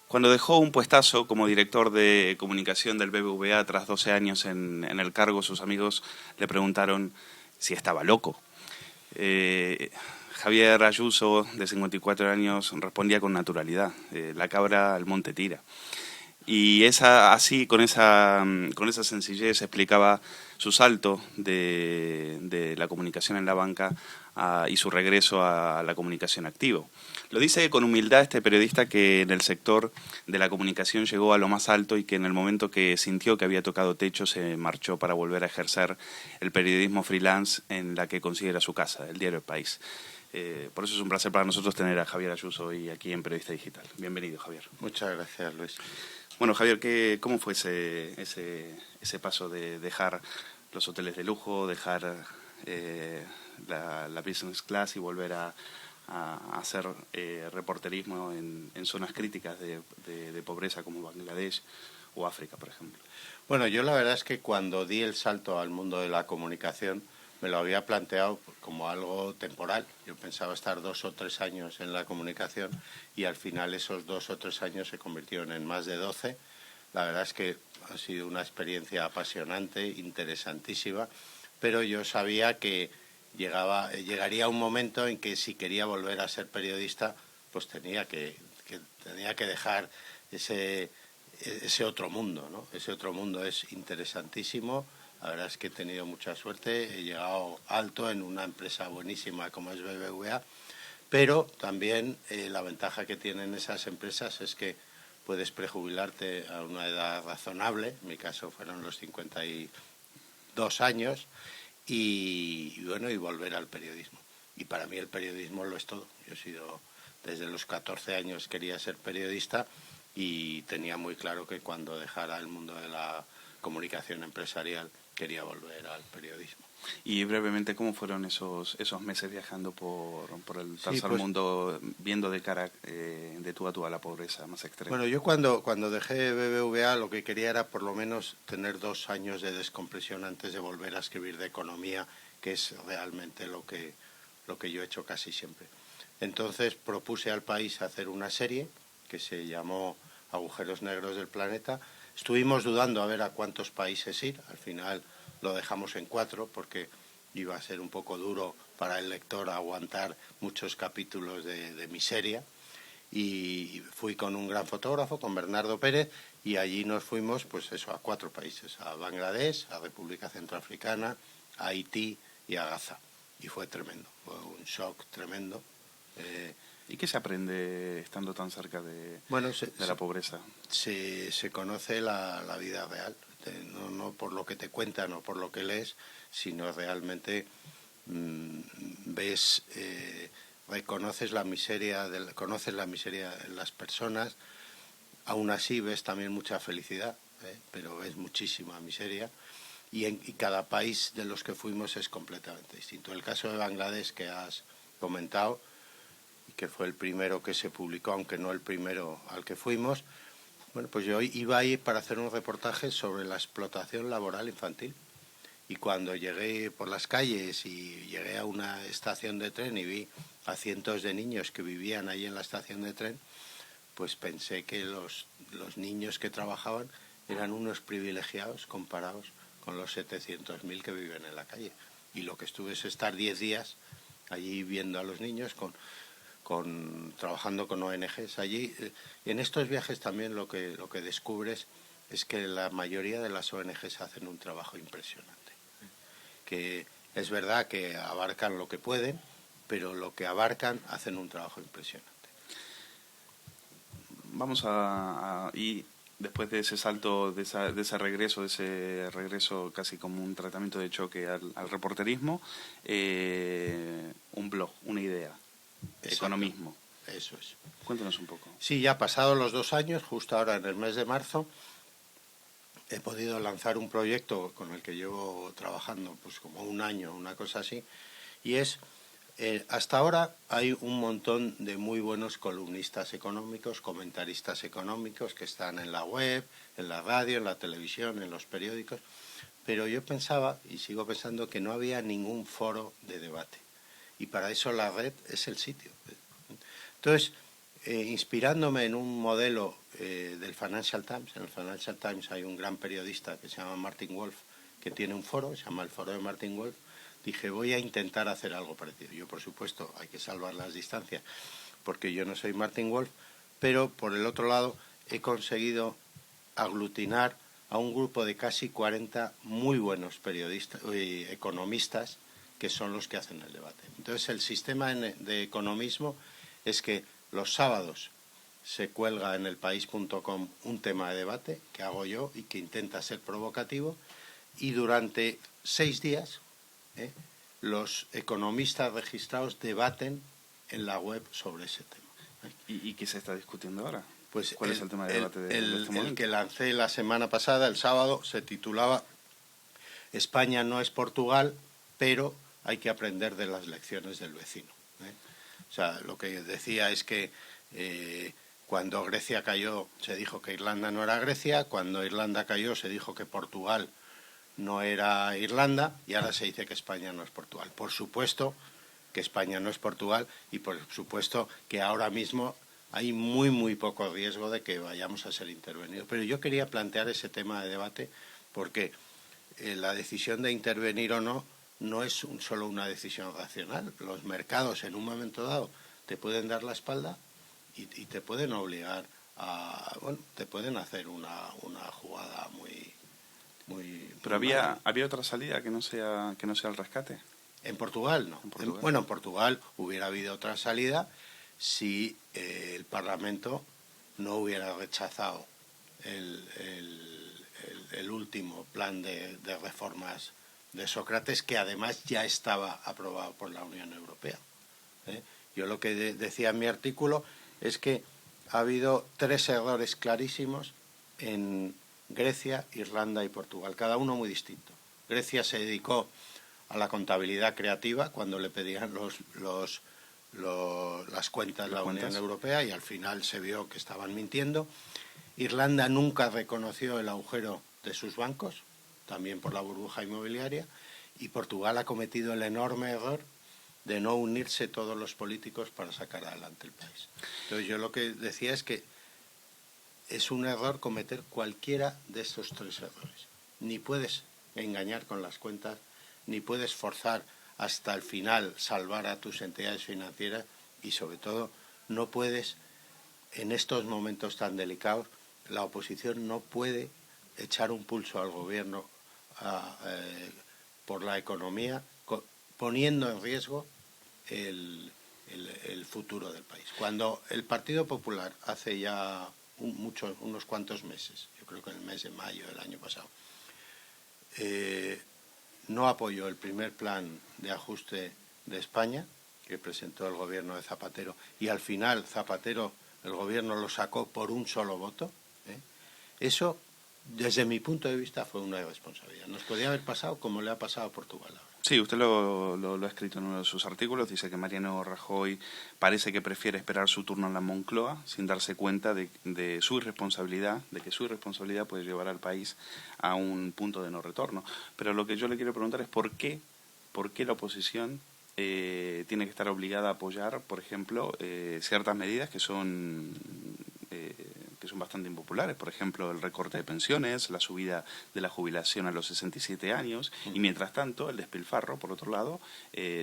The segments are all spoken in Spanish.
Cuando dejó un puestazo como director de comunicación del BBVA tras 12 años en el cargo, sus amigos le preguntaron si estaba loco. Javier Ayuso, de 54 años, respondía con naturalidad: la cabra al monte tira. Y así, con esa sencillez, explicaba su salto de la comunicación en la banca y su regreso a la comunicación activo. Lo dice con humildad este periodista que en el sector de la comunicación llegó a lo más alto y que en el momento que sintió que había tocado techo se marchó para volver a ejercer el periodismo freelance en la que considera su casa, el diario El País. Por eso es un placer para nosotros tener a Javier Ayuso hoy aquí en Periodista Digital. Bienvenido, Javier. Muchas gracias, Luis. Bueno, Javier, ¿cómo fue ese paso de dejar los hoteles de lujo, dejar la business class y volver a hacer reporterismo en zonas críticas de pobreza como Bangladesh o África, por ejemplo? Bueno, yo la verdad es que cuando di el salto al mundo de la comunicación me lo había planteado como algo temporal. Yo pensaba estar 2 o 3 años en la comunicación y al final esos 2 o 3 años se convirtieron en más de 12. La verdad es que ha sido una experiencia apasionante, interesantísima, pero yo sabía que llegaría un momento en que si quería volver a ser periodista, pues tenía que dejar ese otro mundo, ¿no? Ese otro mundo es interesantísimo. La verdad es que he tenido mucha suerte, he llegado alto en una empresa buenísima como es BBVA, pero también la ventaja que tienen esas empresas es que puedes prejubilarte a una edad razonable, en mi caso fueron los 52 años, y bueno, y volver al periodismo. Y para mí el periodismo lo es todo. Yo he sido, desde los 14 años quería ser periodista y tenía muy claro que cuando dejara el mundo de la comunicación empresarial quería volver al periodismo. Y brevemente, ¿cómo fueron esos meses viajando por el tercer Pues, mundo, viendo de cara de tú a tú a la pobreza más extrema? bueno, yo cuando dejé BBVA lo que quería era por lo menos tener 2 años de descompresión antes de volver a escribir de economía, que es realmente lo que yo he hecho casi siempre. Entonces propuse al país hacer una serie que se llamó Agujeros Negros del Planeta. Estuvimos dudando a ver a cuántos países ir, al final lo dejamos en 4 porque iba a ser un poco duro para el lector aguantar muchos capítulos de miseria. Y fui con un gran fotógrafo, con Bernardo Pérez, y allí nos fuimos pues eso, a 4 países, a Bangladesh, a República Centroafricana, a Haití y a Gaza. Y fue tremendo, fue un shock tremendo. ¿Y qué se aprende estando tan cerca de la pobreza? Se conoce la vida real, no por lo que te cuentan o por lo que lees, sino realmente ves, conoces la miseria en las personas. Aún así ves también mucha felicidad, pero ves muchísima miseria. Y cada país de los que fuimos es completamente distinto. El caso de Bangladesh que has comentado, que fue el primero que se publicó, aunque no el primero al que fuimos, bueno, pues yo iba ahí para hacer un reportaje sobre la explotación laboral infantil. Y cuando llegué por las calles y llegué a una estación de tren y vi a cientos de niños que vivían ahí en la estación de tren, pues pensé que los niños que trabajaban eran unos privilegiados comparados con los 700.000 que viven en la calle. Y lo que estuve es estar 10 días allí viendo a los niños, trabajando con ONGs allí. En estos viajes también lo que descubres es que la mayoría de las ONGs hacen un trabajo impresionante. Que es verdad que abarcan lo que pueden, pero lo que abarcan hacen un trabajo impresionante. Vamos y después de ese salto, de ese regreso casi como un tratamiento de choque al reporterismo, un blog, una idea, Exacto. Economismo. Eso es. Cuéntanos un poco. Sí, ya pasados los 2 años, justo ahora en el mes de marzo, he podido lanzar un proyecto con el que llevo trabajando pues como 1 año, una cosa así, y es, hasta ahora hay un montón de muy buenos columnistas económicos, comentaristas económicos que están en la web, en la radio, en la televisión, en los periódicos, pero yo pensaba, y sigo pensando, que no había ningún foro de debate, y para eso la red es el sitio. Entonces, inspirándome en un modelo del Financial Times. En el Financial Times hay un gran periodista que se llama Martin Wolf, que tiene un foro, se llama el Foro de Martin Wolf. Dije, voy a intentar hacer algo parecido. Yo, por supuesto, hay que salvar las distancias, porque yo no soy Martin Wolf, pero por el otro lado he conseguido aglutinar a un grupo de casi 40 muy buenos periodistas, economistas, que son los que hacen el debate. Entonces, el sistema de economismo es que los sábados se cuelga en elpaís.com un tema de debate que hago yo y que intenta ser provocativo, y durante 6 días los economistas registrados debaten en la web sobre ese tema. ¿Y qué se está discutiendo ahora? Pues ¿Cuál es el tema de debate de este momento? El que lancé la semana pasada, el sábado, se titulaba España no es Portugal, pero hay que aprender de las lecciones del vecino. O sea, lo que decía es que cuando Grecia cayó se dijo que Irlanda no era Grecia, cuando Irlanda cayó se dijo que Portugal no era Irlanda, y ahora se dice que España no es Portugal. Por supuesto que España no es Portugal, y por supuesto que ahora mismo hay muy poco riesgo de que vayamos a ser intervenidos. Pero yo quería plantear ese tema de debate porque la decisión de intervenir o no no es solo una decisión racional. Los mercados en un momento dado te pueden dar la espalda y te pueden obligar a... Bueno, te pueden hacer una jugada muy... Pero había otra salida que no sea el rescate. En Portugal no. En Portugal hubiera habido otra salida si el Parlamento no hubiera rechazado el último plan de reformas de Sócrates, que además ya estaba aprobado por la Unión Europea. Yo lo que decía en mi artículo es que ha habido 3 errores clarísimos en Grecia, Irlanda y Portugal, cada uno muy distinto. Grecia se dedicó a la contabilidad creativa cuando le pedían las cuentas de la Unión Europea, y al final se vio que estaban mintiendo. Irlanda nunca reconoció el agujero de sus bancos, también por la burbuja inmobiliaria, y Portugal ha cometido el enorme error de no unirse todos los políticos para sacar adelante el país. Entonces yo lo que decía es que es un error cometer cualquiera de estos 3 errores. Ni puedes engañar con las cuentas, ni puedes forzar hasta el final salvar a tus entidades financieras, y sobre todo no puedes, en estos momentos tan delicados, la oposición no puede echar un pulso al gobierno por la economía, poniendo en riesgo el futuro del país. Cuando el Partido Popular hace ya unos cuantos meses, yo creo que en el mes de mayo del año pasado, no apoyó el primer plan de ajuste de España que presentó el gobierno de Zapatero, y al final Zapatero, el gobierno lo sacó por un solo voto, eso, desde mi punto de vista, fue una irresponsabilidad. Nos podía haber pasado como le ha pasado a Portugal ahora. Sí, usted lo ha escrito en uno de sus artículos. Dice que Mariano Rajoy parece que prefiere esperar su turno en la Moncloa sin darse cuenta de su irresponsabilidad, de que su irresponsabilidad puede llevar al país a un punto de no retorno. Pero lo que yo le quiero preguntar es por qué la oposición tiene que estar obligada a apoyar, por ejemplo, ciertas medidas que son bastante impopulares. Por ejemplo, el recorte de pensiones, la subida de la jubilación a los 67 años, y mientras tanto el despilfarro, por otro lado,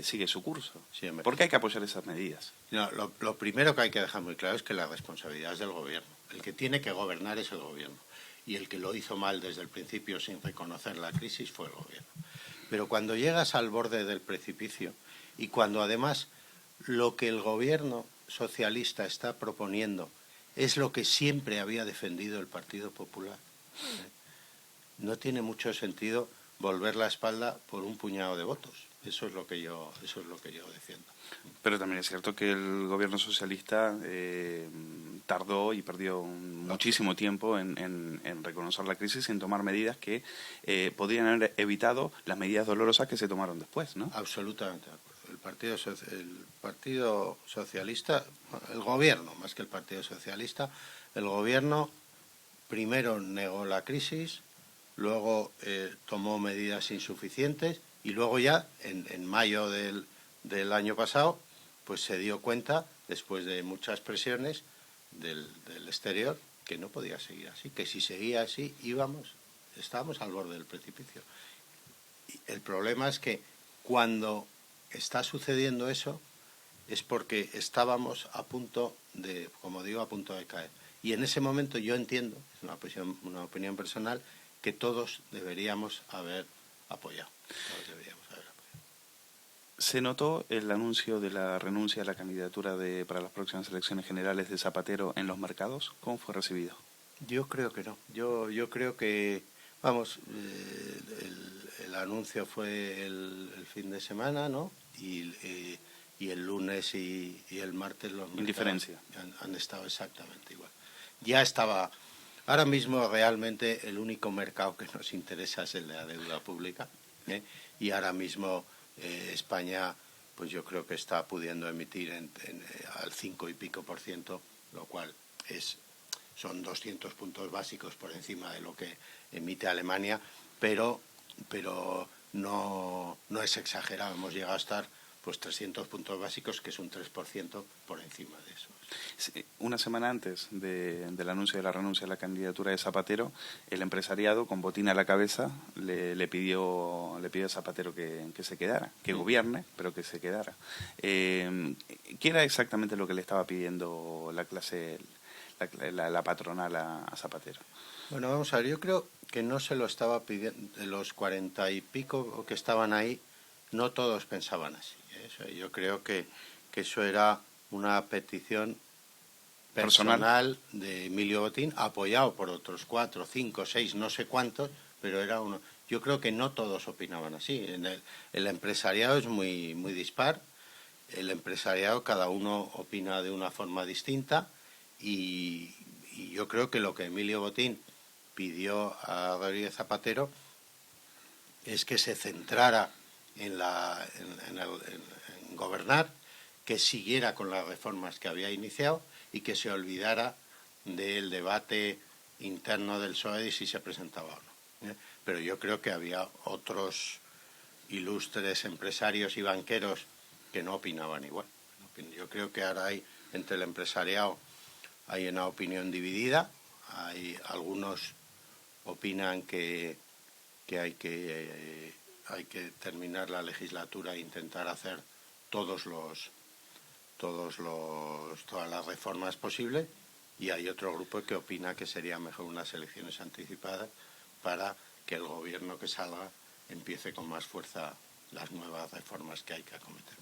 sigue su curso. Sí, ¿Por qué hay que apoyar esas medidas? No, lo primero que hay que dejar muy claro es que la responsabilidad es del gobierno. El que tiene que gobernar es el gobierno, y el que lo hizo mal desde el principio sin reconocer la crisis fue el gobierno. Pero cuando llegas al borde del precipicio, y cuando además lo que el gobierno socialista está proponiendo es lo que siempre había defendido el Partido Popular, no tiene mucho sentido volver la espalda por un puñado de votos. Eso es lo que yo defiendo. Pero también es cierto que el gobierno socialista tardó y perdió muchísimo tiempo en reconocer la crisis y en tomar medidas que podrían haber evitado las medidas dolorosas que se tomaron después, ¿no? Absolutamente de acuerdo. El Partido Socialista, el gobierno, más que el Partido Socialista, el gobierno primero negó la crisis, luego tomó medidas insuficientes, y luego ya, en mayo del año pasado, pues se dio cuenta, después de muchas presiones del exterior, que no podía seguir así, que si seguía así estábamos al borde del precipicio. Y el problema es que cuando está sucediendo eso es porque estábamos a punto de, como digo, a punto de caer. Y en ese momento yo entiendo, es una opinión personal, que todos deberíamos haber apoyado. Todos deberíamos haber apoyado. ¿Se notó el anuncio de la renuncia a la candidatura para las próximas elecciones generales de Zapatero en los mercados? ¿Cómo fue recibido? Yo creo que no. Yo creo que, vamos, el anuncio fue el fin de semana, ¿no? Y el lunes y el martes los mercados indiferencia han estado exactamente igual. Ya estaba. Ahora mismo realmente el único mercado que nos interesa es el de la deuda pública, ¿eh? Y ahora mismo España, pues yo creo que está pudiendo emitir al 5 y pico %, lo cual son 200 puntos básicos por encima de lo que emite Alemania, pero no es exagerado. Hemos llegado a estar pues 300 puntos básicos, que es un 3% por encima de eso. Sí, una semana antes del anuncio de la renuncia a la candidatura de Zapatero, el empresariado, con botín a la cabeza, le pidió a Zapatero que se quedara, que gobierne, pero que se quedara. ¿Qué era exactamente lo que le estaba pidiendo la clase, la patronal a Zapatero? Bueno, vamos a ver, yo creo que no se lo estaba pidiendo. De los 40 y pico que estaban ahí, no todos pensaban así, ¿eh? O sea, yo creo que eso era una petición personal de Emilio Botín, apoyado por otros 4, 5, 6, no sé cuántos, pero era uno. Yo creo que no todos opinaban así. El empresariado es muy dispar. El empresariado, cada uno opina de una forma distinta, y yo creo que lo que Emilio Botín pidió a Rodríguez Zapatero es que se centrara en gobernar, que siguiera con las reformas que había iniciado y que se olvidara del debate interno del PSOE de si se presentaba o no, ¿eh? Pero yo creo que había otros ilustres empresarios y banqueros que no opinaban igual. Yo creo que ahora entre el empresariado hay una opinión dividida. Algunos opinan que hay que terminar la legislatura e intentar hacer todas las reformas posibles, y hay otro grupo que opina que sería mejor unas elecciones anticipadas para que el gobierno que salga empiece con más fuerza las nuevas reformas que hay que acometer.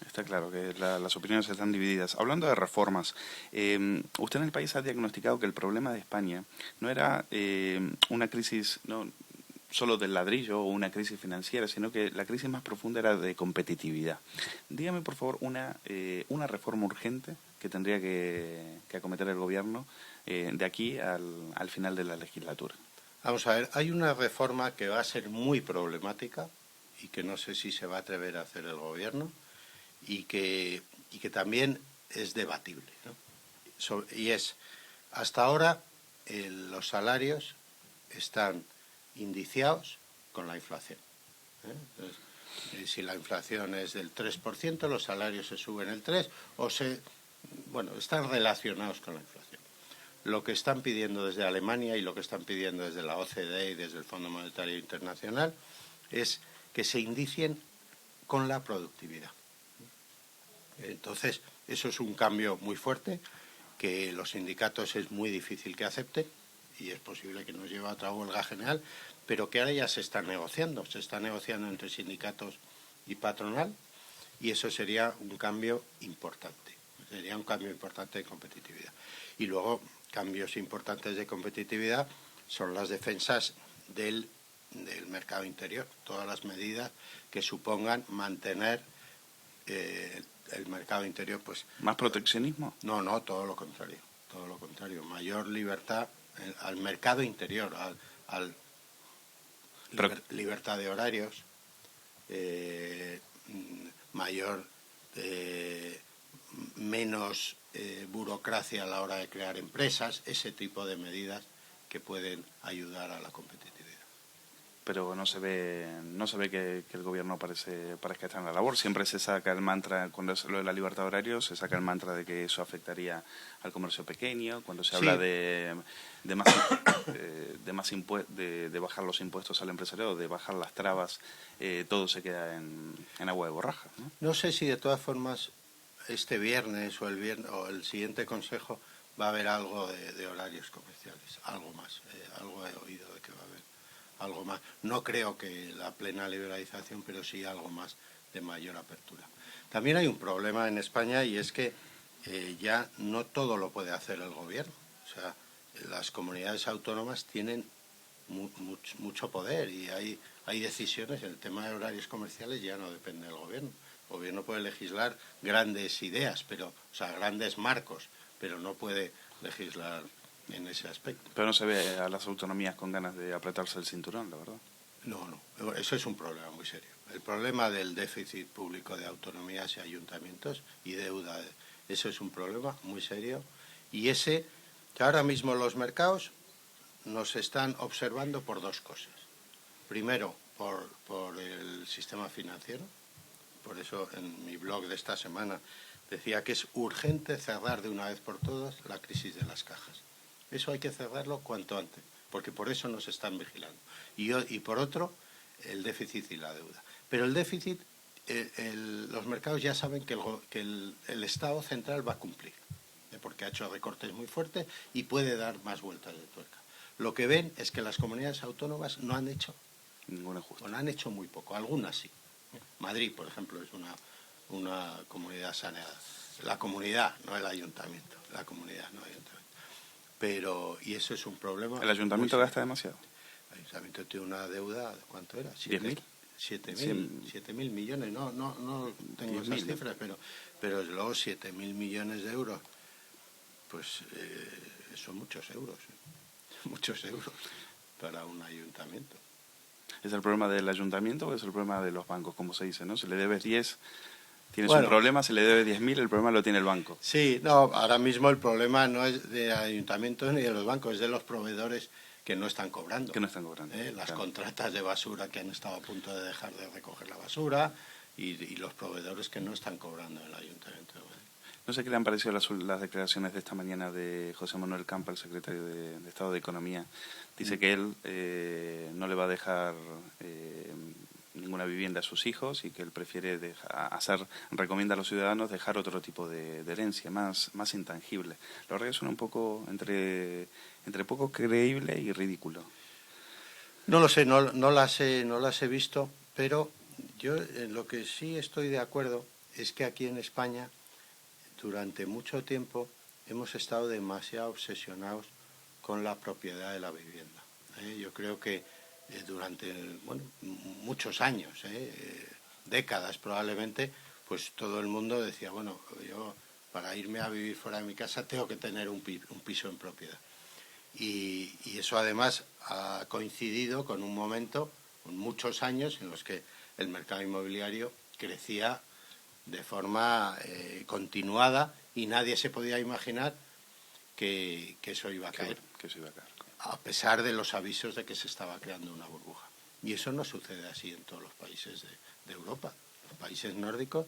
Está claro que las opiniones están divididas. Hablando de reformas, usted en el país ha diagnosticado que el problema de España no era una crisis no solo del ladrillo o una crisis financiera, sino que la crisis más profunda era de competitividad. Dígame, por favor, una reforma urgente que tendría que acometer el gobierno de aquí al final de la legislatura. Vamos a ver, hay una reforma que va a ser muy problemática y que no sé si se va a atrever a hacer el gobierno, y que también es debatible, ¿no? Y es, hasta ahora los salarios están indiciados con la inflación, ¿eh? Entonces, si la inflación es del 3%, los salarios se suben el 3%, están relacionados con la inflación. Lo que están pidiendo desde Alemania y lo que están pidiendo desde la OCDE y desde el Fondo Monetario Internacional es que se indicien con la productividad. Entonces, eso es un cambio muy fuerte que los sindicatos es muy difícil que acepten, y es posible que nos lleve a otra huelga general, pero que ahora ya se está negociando entre sindicatos y patronal, y eso sería un cambio importante, de competitividad. Y luego, cambios importantes de competitividad son las defensas del mercado interior, todas las medidas que supongan mantener el mercado interior. Pues ¿más proteccionismo? No, todo lo contrario, mayor libertad al mercado interior, libertad de horarios, menos burocracia a la hora de crear empresas, ese tipo de medidas que pueden ayudar a la competitividad. pero no se ve que el gobierno parezca estar en la labor. Siempre se saca el mantra, cuando es lo de la libertad de horario, se saca el mantra de que eso afectaría al comercio pequeño. Cuando se habla de bajar los impuestos al empresariado, de bajar las trabas, todo se queda en agua de borraja, ¿no? No sé si de todas formas este viernes o el siguiente consejo va a haber algo de horarios comerciales, algo más, algo he oído de que va a haber algo más. No creo que la plena liberalización, pero sí algo más de mayor apertura. También hay un problema en España y es que ya no todo lo puede hacer el gobierno. O sea, las comunidades autónomas tienen mucho poder y hay decisiones. En el tema de horarios comerciales ya no depende del gobierno. El gobierno puede legislar grandes ideas, o sea, grandes marcos, pero no puede legislar en ese aspecto. Pero no se ve a las autonomías con ganas de apretarse el cinturón, la verdad. No, eso es un problema muy serio. El problema del déficit público de autonomías y ayuntamientos y deuda, eso es un problema muy serio. Y que ahora mismo los mercados nos están observando por dos cosas. Primero, por el sistema financiero. Por eso en mi blog de esta semana decía que es urgente cerrar de una vez por todas la crisis de las cajas. Eso hay que cerrarlo cuanto antes, porque por eso nos están vigilando. Y por otro, el déficit y la deuda. Pero el déficit, los mercados ya saben que el Estado central va a cumplir, porque ha hecho recortes muy fuertes y puede dar más vueltas de tuerca. Lo que ven es que las comunidades autónomas no han hecho ningún ajuste. Bueno, han hecho muy poco, algunas sí. Madrid, por ejemplo, es una comunidad saneada. La comunidad, no el ayuntamiento. La comunidad, no el ayuntamiento. Y eso es un problema. ¿El ayuntamiento gasta demasiado? El ayuntamiento tiene una deuda, ¿cuánto era? 10.000. 7.000 millones, no tengo esas cifras, pero luego 7.000 millones de euros, pues son muchos euros para un ayuntamiento. ¿Es el problema del ayuntamiento o es el problema de los bancos, como se dice, ¿no? Si le debes 10, tienes un problema, si le debes 10.000, el problema lo tiene el banco. Sí, no, ahora mismo el problema no es de ayuntamientos ni de los bancos, es de los proveedores que no están cobrando. Que no están cobrando. Las contratas de basura que han estado a punto de dejar de recoger la basura y los proveedores que no están cobrando en el ayuntamiento de Madrid. No sé qué le han parecido las declaraciones de esta mañana de José Manuel Campa, el secretario de Estado de Economía. Dice que él no le va a dejar ninguna vivienda a sus hijos y que él prefiere recomienda a los ciudadanos dejar otro tipo de herencia, más intangible. La verdad que suena un poco entre poco creíble y ridículo. No lo sé, no las he visto, pero yo en lo que sí estoy de acuerdo es que aquí en España durante mucho tiempo hemos estado demasiado obsesionados con la propiedad de la vivienda. Yo creo que durante muchos años, décadas probablemente, pues todo el mundo decía, bueno, yo para irme a vivir fuera de mi casa tengo que tener un piso en propiedad. Y eso además ha coincidido con un momento, con muchos años en los que el mercado inmobiliario crecía de forma continuada y nadie se podía imaginar que eso iba a caer. Que eso iba a caer. A pesar de los avisos de que se estaba creando una burbuja. Y eso no sucede así en todos los países de Europa. Los países nórdicos,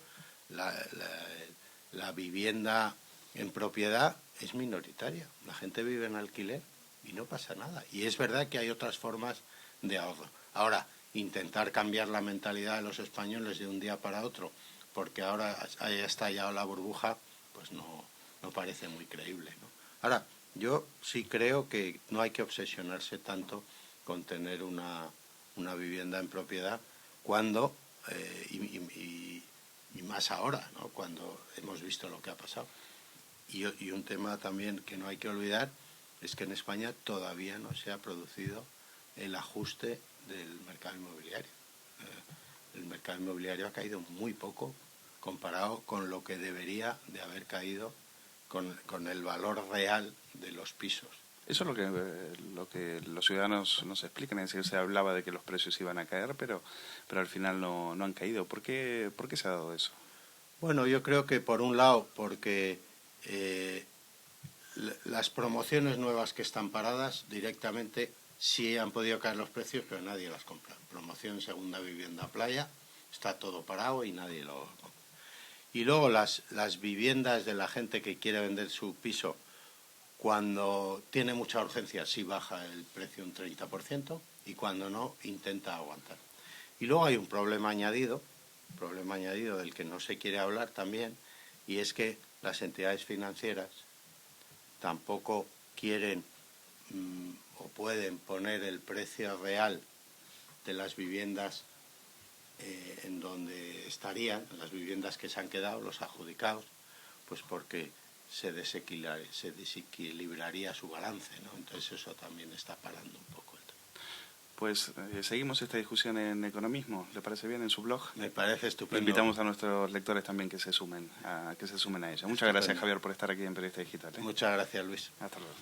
la vivienda en propiedad es minoritaria. La gente vive en alquiler y no pasa nada. Y es verdad que hay otras formas de ahorro. Ahora, intentar cambiar la mentalidad de los españoles de un día para otro, porque ahora haya estallado la burbuja, pues no parece muy creíble, ¿no? Ahora, yo sí creo que no hay que obsesionarse tanto con tener una vivienda en propiedad cuando, y más ahora, ¿no? Cuando hemos visto lo que ha pasado. Y un tema también que no hay que olvidar es que en España todavía no se ha producido el ajuste del mercado inmobiliario. El mercado inmobiliario ha caído muy poco comparado con lo que debería de haber caído con el valor real de los pisos. Eso es lo que los ciudadanos nos explican, es decir, se hablaba de que los precios iban a caer, pero al final no han caído. ¿Por qué se ha dado eso? Bueno, yo creo que por un lado porque las promociones nuevas que están paradas directamente Sí han podido caer los precios, pero nadie las compra. Promoción segunda vivienda playa, está todo parado y nadie lo compra. Y luego las viviendas de la gente que quiere vender su piso, cuando tiene mucha urgencia sí baja el precio un 30% y cuando no intenta aguantar. Y luego hay un problema añadido del que no se quiere hablar también, y es que las entidades financieras tampoco quieren o pueden poner el precio real de las viviendas en donde estarían, las viviendas que se han quedado, los adjudicados, pues porque se desequilibraría su balance, ¿no? Entonces eso también está parando un poco el tema. Pues seguimos esta discusión en Economismo, ¿le parece bien, en su blog? Me parece estupendo. Invitamos a nuestros lectores también que se sumen a ella. Muchas gracias, Javier, por estar aquí en Periodista Digital. Muchas gracias, Luis. Hasta luego.